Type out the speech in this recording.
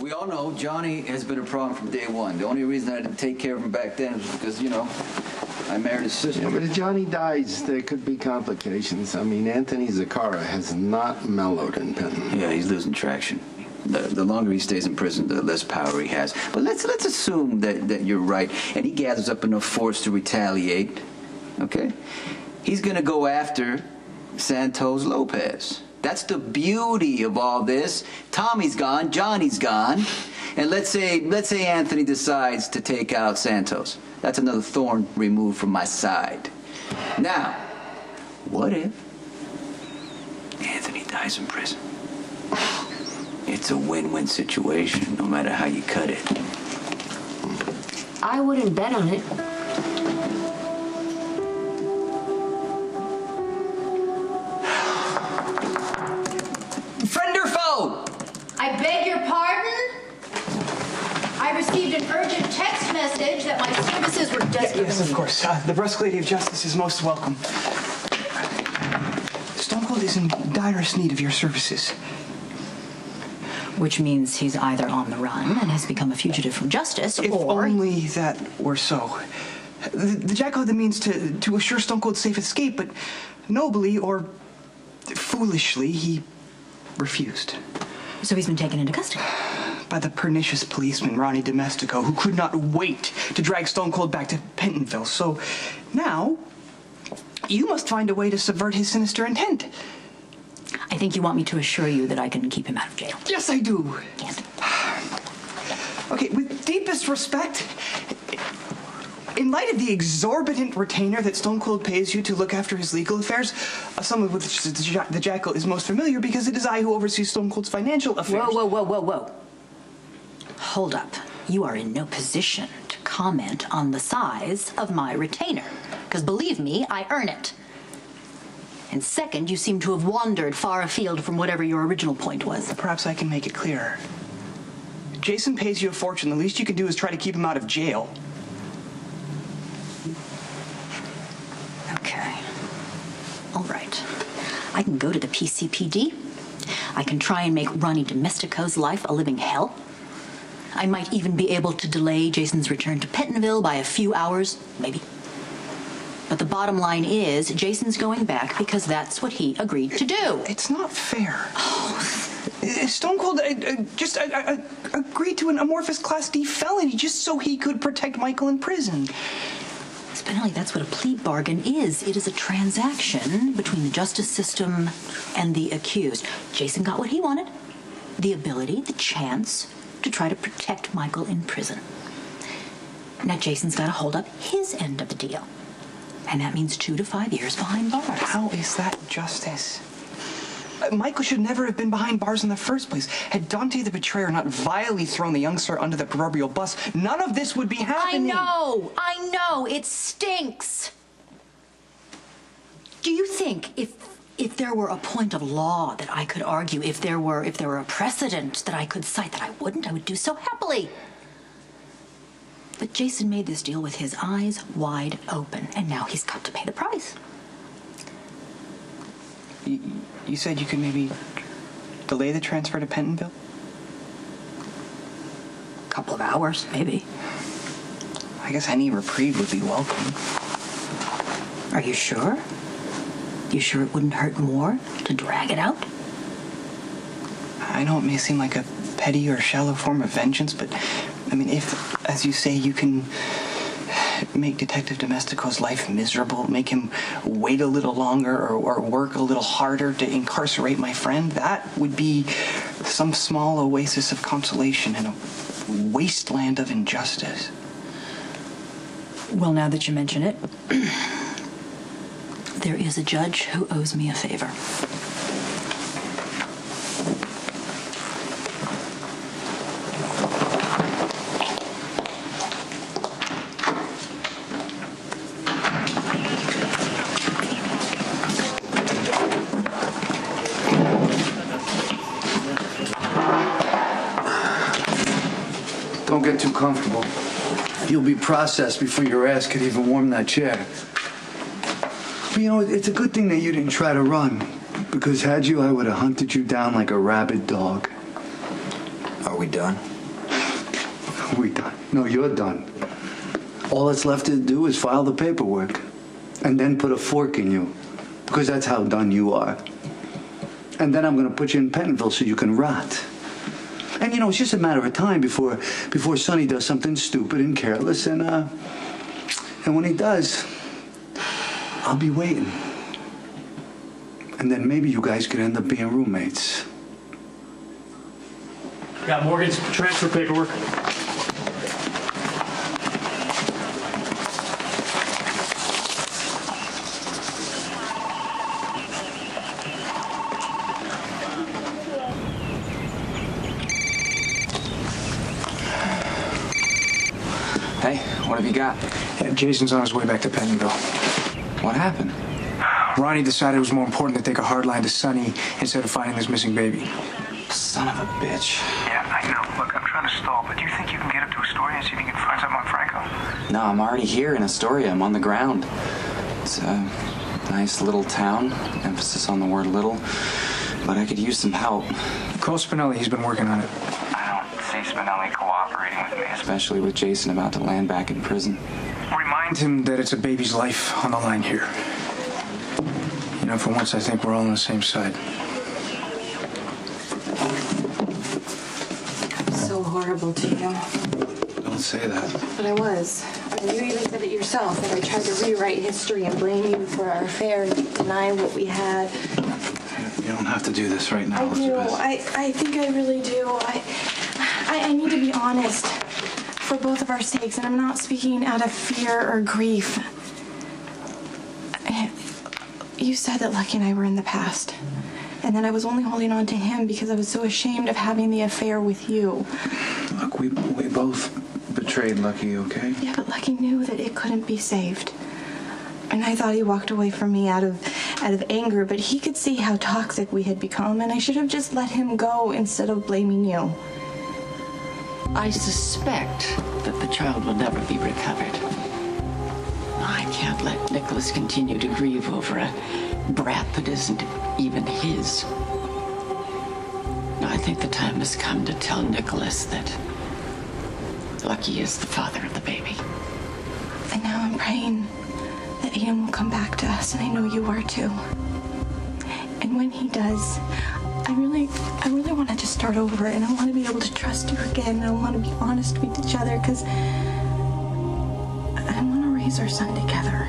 we all know Johnny has been a problem from day one. The only reason I didn't take care of him back then was because, you know, I married his sister. Yeah, but if Johnny dies, there could be complications. I mean, Anthony Zaccara has not mellowed in Penton. Yeah, he's losing traction. The longer he stays in prison, the less power he has. But let's assume that you're right, and he gathers up enough force to retaliate, okay? He's gonna go after Santos Lopez. That's the beauty of all this. Tommy's gone, Johnny's gone, and let's say Anthony decides to take out Santos. That's another thorn removed from my side. Now, what if Anthony dies in prison? It's a win-win situation, no matter how you cut it. I wouldn't bet on it. Friend or foe? I beg your pardon? I received an urgent text message that my services were desperately Yes, of course. The Brusque Lady of Justice is most welcome. Stone Cold is in direst need of your services. Which means he's either on the run and has become a fugitive from justice, If or... only that were so. The Jack had the means to assure Stone Cold's safe escape, but nobly or foolishly, he refused. So he's been taken into custody. By the pernicious policeman, Ronnie Domestico, who could not wait to drag Stone Cold back to Pentonville. So now, you must find a way to subvert his sinister intent. I think you want me to assure you that I can keep him out of jail. Yes, I do. Can't. Okay, with deepest respect, in light of the exorbitant retainer that Stone Cold pays you to look after his legal affairs, a sum of which the Jackal is most familiar because it is I who oversees Stone Cold's financial affairs. Whoa. Hold up. You are in no position to comment on the size of my retainer. Because believe me, I earn it. And second, you seem to have wandered far afield from whatever your original point was. Perhaps I can make it clearer. Jason pays you a fortune. The least you can do is try to keep him out of jail. Okay. All right. I can go to the PCPD. I can try and make Ronnie Domestico's life a living hell. I might even be able to delay Jason's return to Pentonville by a few hours, maybe. But the bottom line is, Jason's going back because that's what he agreed to do. It's not fair. Stone Cold just agreed to an amorphous Class D felony just so he could protect Michael in prison. Spinelli, that's what a plea bargain is. It is a transaction between the justice system and the accused. Jason got what he wanted. The ability, the chance to try to protect Michael in prison. Now Jason's got to hold up his end of the deal. And that means 2 to 5 years behind bars. How is that justice? Michael should never have been behind bars in the first place. Had Dante the Betrayer not vilely thrown the young sir under the proverbial bus, none of this would be happening. I know, it stinks. Do you think if there were a point of law that I could argue, if there were a precedent that I could cite, that I would do so happily? But Jason made this deal with his eyes wide open, and now he's got to pay the price. You said you could maybe delay the transfer to Pentonville? A couple of hours, maybe. I guess any reprieve would be welcome. Are you sure? You sure it wouldn't hurt more to drag it out? I know it may seem like a petty or shallow form of vengeance, but I mean, if, as you say, you can make Detective Domestico's life miserable, make him wait a little longer or work a little harder to incarcerate my friend, that would be some small oasis of consolation in a wasteland of injustice. Well, now that you mention it, there is a judge who owes me a favor. Don't get too comfortable. You'll be processed before your ass could even warm that chair. But you know, it's a good thing that you didn't try to run, because had you, I would have hunted you down like a rabid dog. Are we done? We done. No, you're done. All that's left to do is file the paperwork and then put a fork in you, because that's how done you are. And then I'm going to put you in Pentonville so you can rot. And, it's just a matter of time before Sonny does something stupid and careless, and when he does, I'll be waiting. And then maybe you guys could end up being roommates. Got Morgan's transfer paperwork. Hey, what have you got? Yeah, Jason's on his way back to Pentonville. What happened? Ronnie decided it was more important to take a hard line to Sonny instead of finding this missing baby. Son of a bitch. Yeah, I know. Look, I'm trying to stall, but do you think you can get up to Astoria and see if you can find something on Franco? No, I'm already here in Astoria. I'm on the ground. It's a nice little town. Emphasis on the word little. But I could use some help. Call Spinelli. He's been working on it. I don't see Spinelli cooperating with me. Especially with Jason about to land back in prison. Remind him that it's a baby's life on the line here. For once, I think we're all on the same side. I'm so horrible to you. Don't say that. But I was. I mean, you even said it yourself, that I tried to rewrite history and blame you for our affair and deny what we had. You don't have to do this right now, I do. I think I really do. I need to be honest for both of our sakes, and I'm not speaking out of fear or grief. You said that Lucky and I were in the past, and that I was only holding on to him because I was so ashamed of having the affair with you. Look, we both betrayed Lucky, okay? Yeah, but Lucky knew that it couldn't be saved. And I thought he walked away from me out of anger, but he could see how toxic we had become, and I should have just let him go instead of blaming you. I suspect that the child will never be recovered. I can't let Nicholas continue to grieve over a brat that isn't even his. I think the time has come to tell Nicholas that Lucky is the father of the baby. And now I'm praying that Ian will come back to us, and I know you are too. And when he does, I really want to just start over, and I want to be able to trust you again, and I want to be honest with each other, because I want to raise our son together.